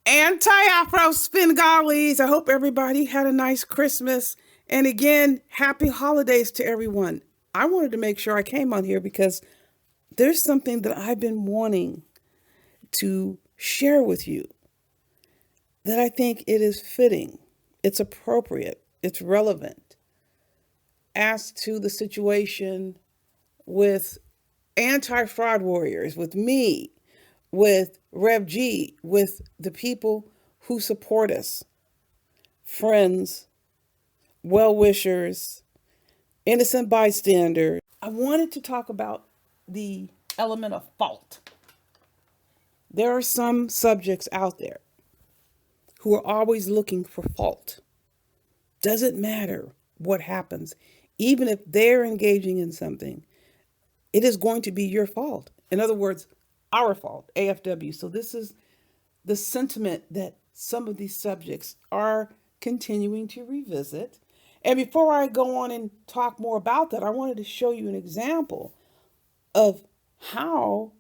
Anti-Afro Svengalis. I hope everybody had a nice Christmas. And again, happy holidays to everyone. I wanted to make sure I came on here because there's something that I've been wanting to share with you that I think it is fitting, it's appropriate, it's relevant as to the situation with anti-fraud warriors, with me, with Rev G, with the people who support us, friends, well-wishers, innocent bystanders. I wanted to talk about the element of fault. There are some subjects out there who are always looking for fault. Doesn't matter what happens. Even if they're engaging in something, it is going to be your fault. In other words, our fault, AFW. So this is the sentiment that some of these subjects are continuing to revisit. And before I go on and talk more about that, I wanted to show you an example of how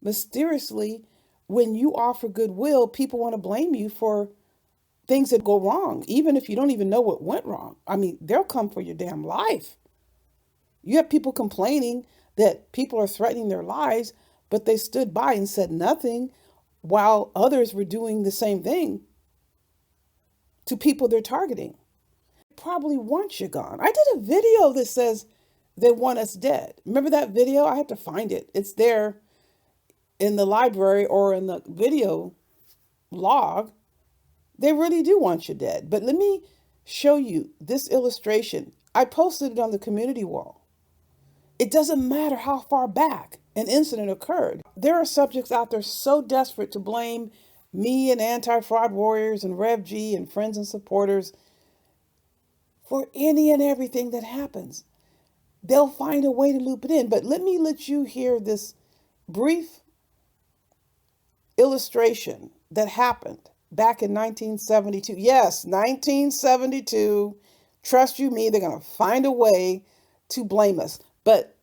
mysteriously, when you offer goodwill, people want to blame you for things that go wrong, even if you don't even know what went wrong. I mean, they'll come for your damn life. You have people complaining that people are threatening their lives, but they stood by and said nothing while others were doing the same thing to people they're targeting. Probably want you gone. I did a video that says they want us dead. Remember that video? I had to find it. It's there in the library or in the video log. They really do want you dead. But let me show you this illustration. I posted it on the community wall. It doesn't matter how far back an incident occurred. There are subjects out there so desperate to blame me and anti-fraud warriors and Rev G and friends and supporters for any and everything that happens. They'll find a way to loop it in. But let me let you hear this brief illustration that happened back in 1972. Yes, 1972. Trust you me, they're going to find a way to blame us. But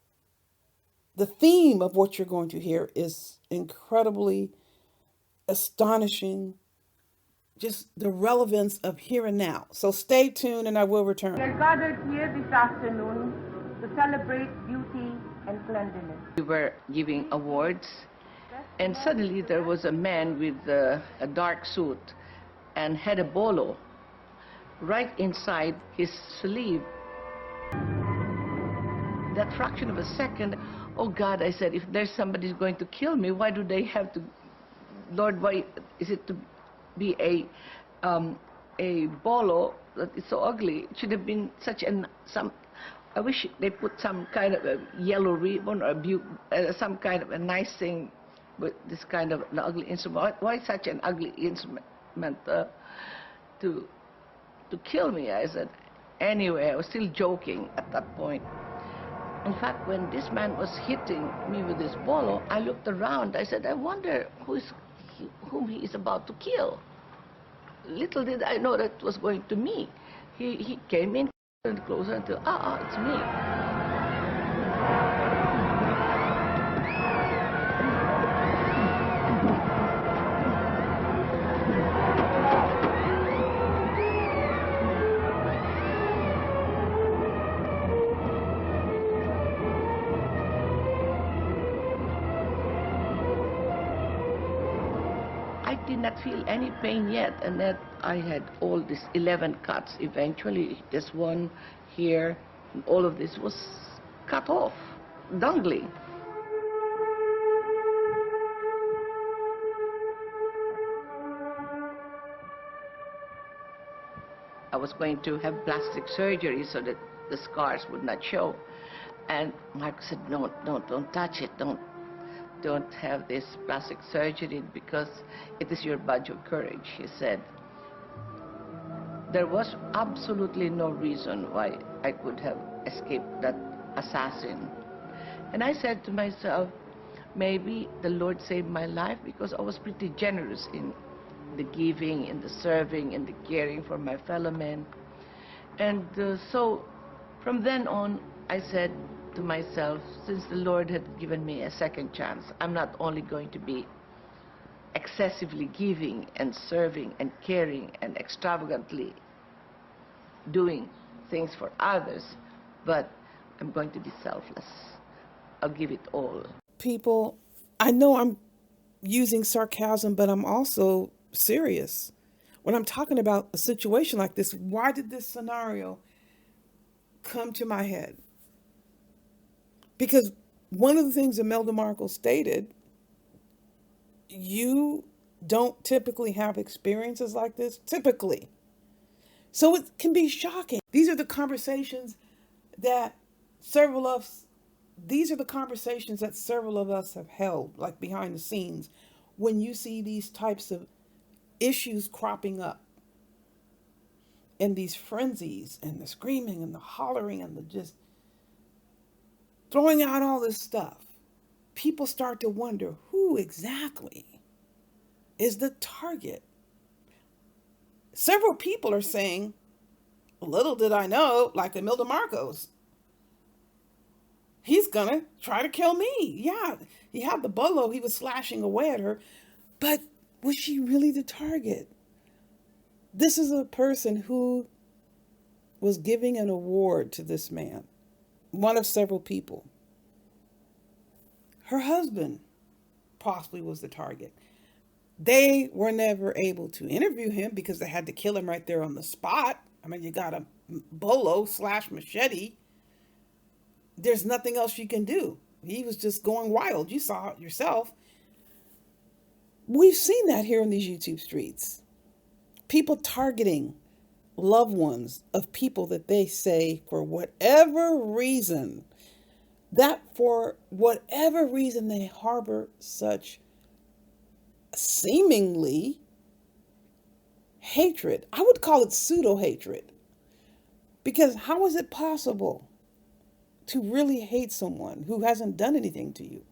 the theme of what you're going to hear is incredibly astonishing, just the relevance of here and now. So stay tuned and I will return. We are gathered here this afternoon to celebrate beauty and cleanliness. We were giving awards, and suddenly there was a man with a dark suit and had a bolo right inside his sleeve. That fraction of a second, oh God, I said, if there's somebody going to kill me, why do they have to, Lord, why is it to be a bolo that is so ugly? It should have been such I wish they put some kind of a yellow ribbon or some kind of a nice thing with this kind of an ugly instrument. Why such an ugly instrument to kill me? I said, anyway, I was still joking at that point. In fact, when this man was hitting me with his bolo, I looked around. I said, I wonder whom he is about to kill. Little did I know that was going to me. He came in and closer until, it's me. I did not feel any pain yet, and that I had all these 11 cuts. Eventually, this one here, and all of this was cut off, dangling. I was going to have plastic surgery so that the scars would not show. And Mark said, no, don't touch it, don't have this plastic surgery because it is your badge of courage, he said. There was absolutely no reason why I could have escaped that assassin. And I said to myself, maybe the Lord saved my life because I was pretty generous in the giving, in the serving, in the caring for my fellow men. And so from then on, I said to myself, since the Lord had given me a second chance, I'm not only going to be excessively giving and serving and caring and extravagantly doing things for others, but I'm going to be selfless. I'll give it all. People, I know I'm using sarcasm, but I'm also serious. When I'm talking about a situation like this, why did this scenario come to my head? Because one of the things Imelda Markle stated, you don't typically have experiences like this, typically. So it can be shocking. These are the conversations that several of us have held, like behind the scenes, when you see these types of issues cropping up and these frenzies and the screaming and the hollering and the just throwing out all this stuff. People start to wonder who exactly is the target. Several people are saying, little did I know, like Imelda Marcos, he's gonna try to kill me. Yeah, he had the bolo, he was slashing away at her, but was she really the target? This is a person who was giving an award to this man, one of several people. Her husband possibly was the target. They were never able to interview him because they had to kill him right there on the spot. I mean, you got a bolo / machete. There's nothing else you can do. He was just going wild. You saw it yourself. We've seen that here in these YouTube streets. People targeting loved ones of people that they say for whatever reason, they harbor such seemingly hatred. I would call it pseudo hatred. Because how is it possible to really hate someone who hasn't done anything to you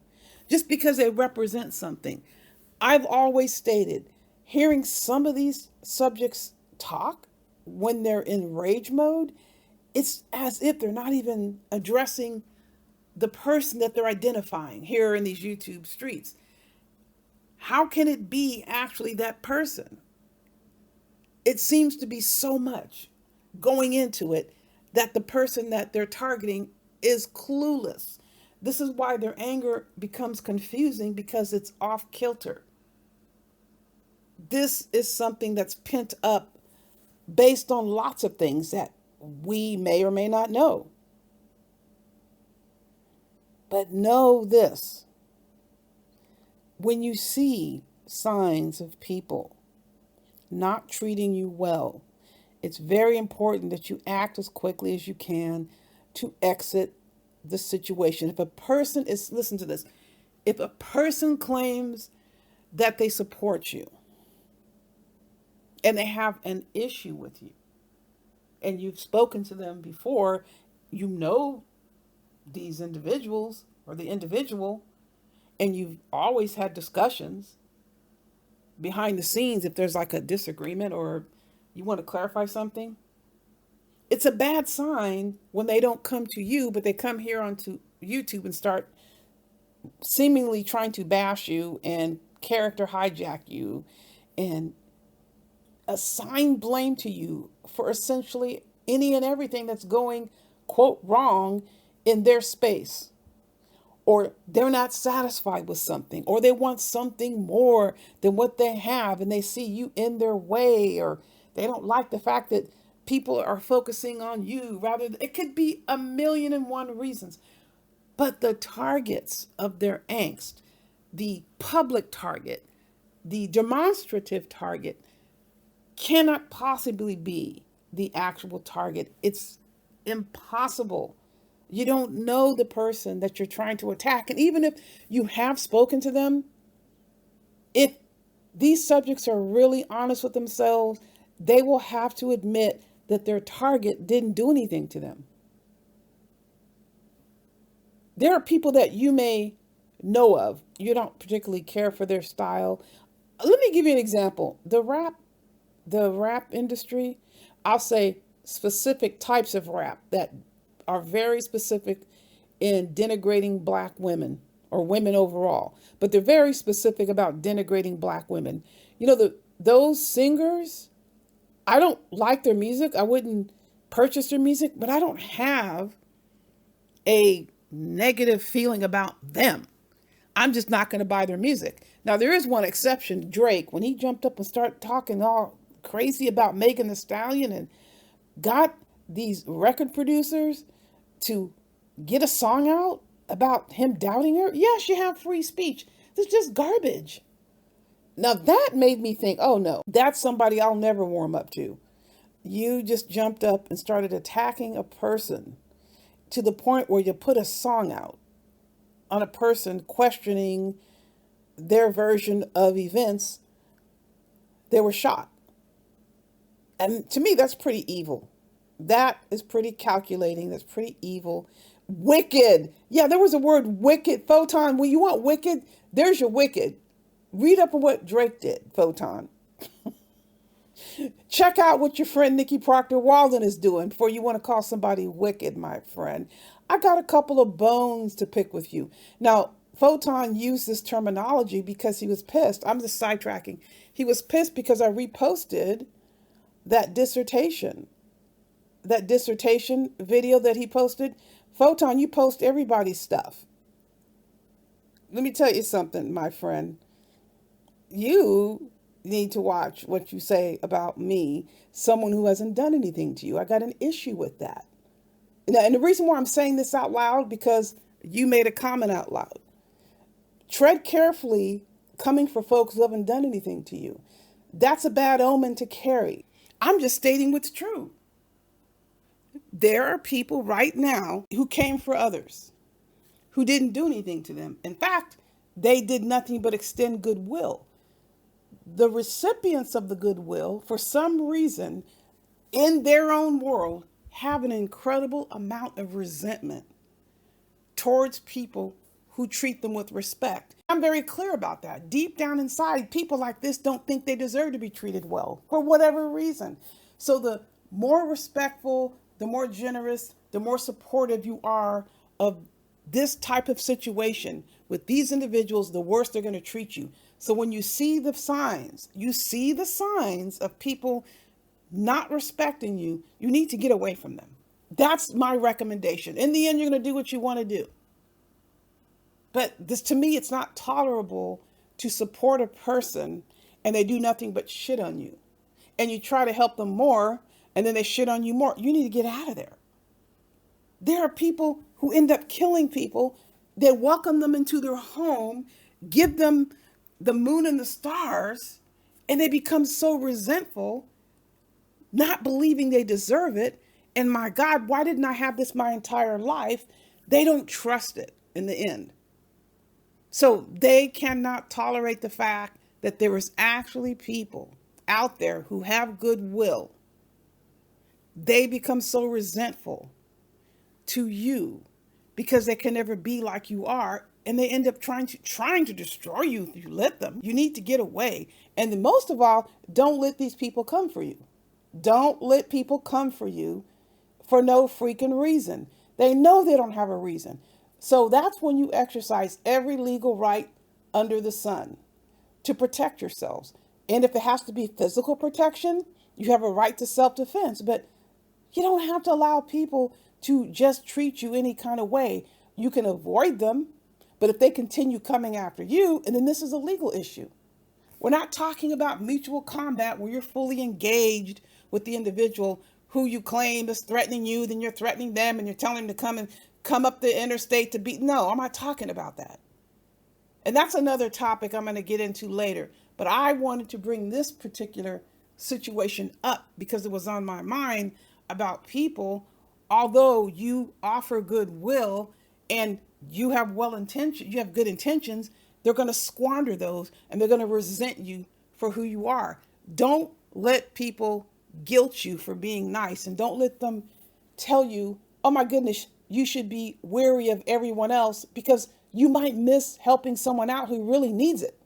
just because they represent something? I've always stated, hearing some of these subjects talk when they're in rage mode, it's as if they're not even addressing the person that they're identifying here in these YouTube streets. How can it be actually that person? It seems to be so much going into it that the person that they're targeting is clueless. This is why their anger becomes confusing, because it's off kilter. This is something that's pent up based on lots of things that we may or may not know. But know this: when you see signs of people not treating you well, it's very important that you act as quickly as you can to exit the situation. If a person is, listen to this, if a person claims that they support you and they have an issue with you, and you've spoken to them before, you know these individuals or the individual, and you've always had discussions behind the scenes if there's like a disagreement or you want to clarify something, it's a bad sign when they don't come to you, but they come here onto YouTube and start seemingly trying to bash you and character hijack you and assign blame to you for essentially any and everything that's going, quote, wrong in their space. Or they're not satisfied with something, or they want something more than what they have, and they see you in their way, or they don't like the fact that people are focusing on you. Rather, it could be 1,000,001 reasons. But the targets of their angst, the public target, the demonstrative target, cannot possibly be the actual target. It's impossible. You don't know the person that you're trying to attack. And even if you have spoken to them, if these subjects are really honest with themselves, they will have to admit that their target didn't do anything to them. There are people that you may know of. You don't particularly care for their style. Let me give you an example. The rap industry, I'll say specific types of rap that are very specific in denigrating black women or women overall, but they're very specific about denigrating black women. You know, those singers, I don't like their music. I wouldn't purchase their music, but I don't have a negative feeling about them. I'm just not going to buy their music. Now, there is one exception, Drake, when he jumped up and started talking all crazy about Megan Thee Stallion and got these record producers to get a song out about him doubting her. Yes, you have free speech. This is just garbage. Now, that made me think, oh no, that's somebody I'll never warm up to. You just jumped up and started attacking a person to the point where you put a song out on a person questioning their version of events. They were shot. And to me, that's pretty evil. That is pretty calculating. That's pretty evil. Wicked. Yeah, there was a word wicked. Photon, when you want wicked, there's your wicked. Read up on what Drake did, Photon. Check out what your friend Nikki Proctor Walden is doing before you want to call somebody wicked, my friend. I got a couple of bones to pick with you. Now, Photon used this terminology because he was pissed. I'm just sidetracking. He was pissed because I reposted that dissertation video that he posted. Photon, you post everybody's stuff. Let me tell you something, my friend. You need to watch what you say about me, someone who hasn't done anything to you. I got an issue with that. And the reason why I'm saying this out loud, because you made a comment out loud. Tread carefully coming for folks who haven't done anything to you. That's a bad omen to carry. I'm just stating what's true. There are people right now who came for others, who didn't do anything to them. In fact, they did nothing but extend goodwill. The recipients of the goodwill, for some reason, in their own world, have an incredible amount of resentment towards people who treat them with respect. I'm very clear about that. Deep down inside, people like this don't think they deserve to be treated well for whatever reason. So the more respectful, the more generous, the more supportive you are of this type of situation with these individuals, the worse they're going to treat you. So when you see the signs of people not respecting you, you need to get away from them. That's my recommendation. In the end, you're going to do what you want to do. But this, to me, it's not tolerable to support a person and they do nothing but shit on you. And you try to help them more and then they shit on you more. You need to get out of there. There are people who end up killing people. They welcome them into their home, give them the moon and the stars, and they become so resentful, not believing they deserve it. And my God, why didn't I have this my entire life? They don't trust it in the end. So they cannot tolerate the fact that there is actually people out there who have goodwill. They become so resentful to you because they can never be like you are, and they end up trying to destroy you if you let them. You need to get away. And then most of all, don't let these people come for you. Don't let people come for you for no freaking reason. They know they don't have a reason. So that's when you exercise every legal right under the sun to protect yourselves. And if it has to be physical protection, you have a right to self-defense. But you don't have to allow people to just treat you any kind of way. You can avoid them, but if they continue coming after you, and then this is a legal issue. We're not talking about mutual combat where you're fully engaged with the individual who you claim is threatening you, then you're threatening them and you're telling them to come up the interstate to beat. No, I'm not talking about that. And that's another topic I'm going to get into later. But I wanted to bring this particular situation up because it was on my mind about people, although you offer goodwill and you have good intentions, they're going to squander those and they're going to resent you for who you are. Don't let people guilt you for being nice, and don't let them tell you, oh my goodness, you should be wary of everyone else because you might miss helping someone out who really needs it.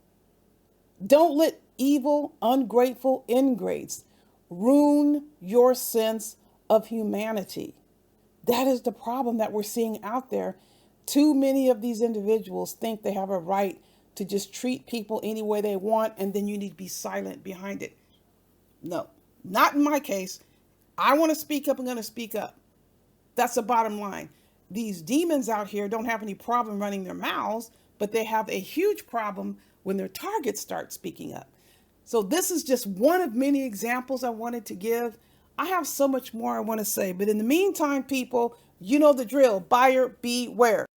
Don't let evil, ungrateful ingrates ruin your sense of humanity. That is the problem that we're seeing out there. Too many of these individuals think they have a right to just treat people any way they want, and then you need to be silent behind it. No, not in my case. I want to speak up, I'm going to speak up. That's the bottom line. These demons out here don't have any problem running their mouths, but they have a huge problem when their targets start speaking up. So this is just one of many examples I wanted to give. I have so much more I want to say, but in the meantime, people, you know the drill. Buyer beware.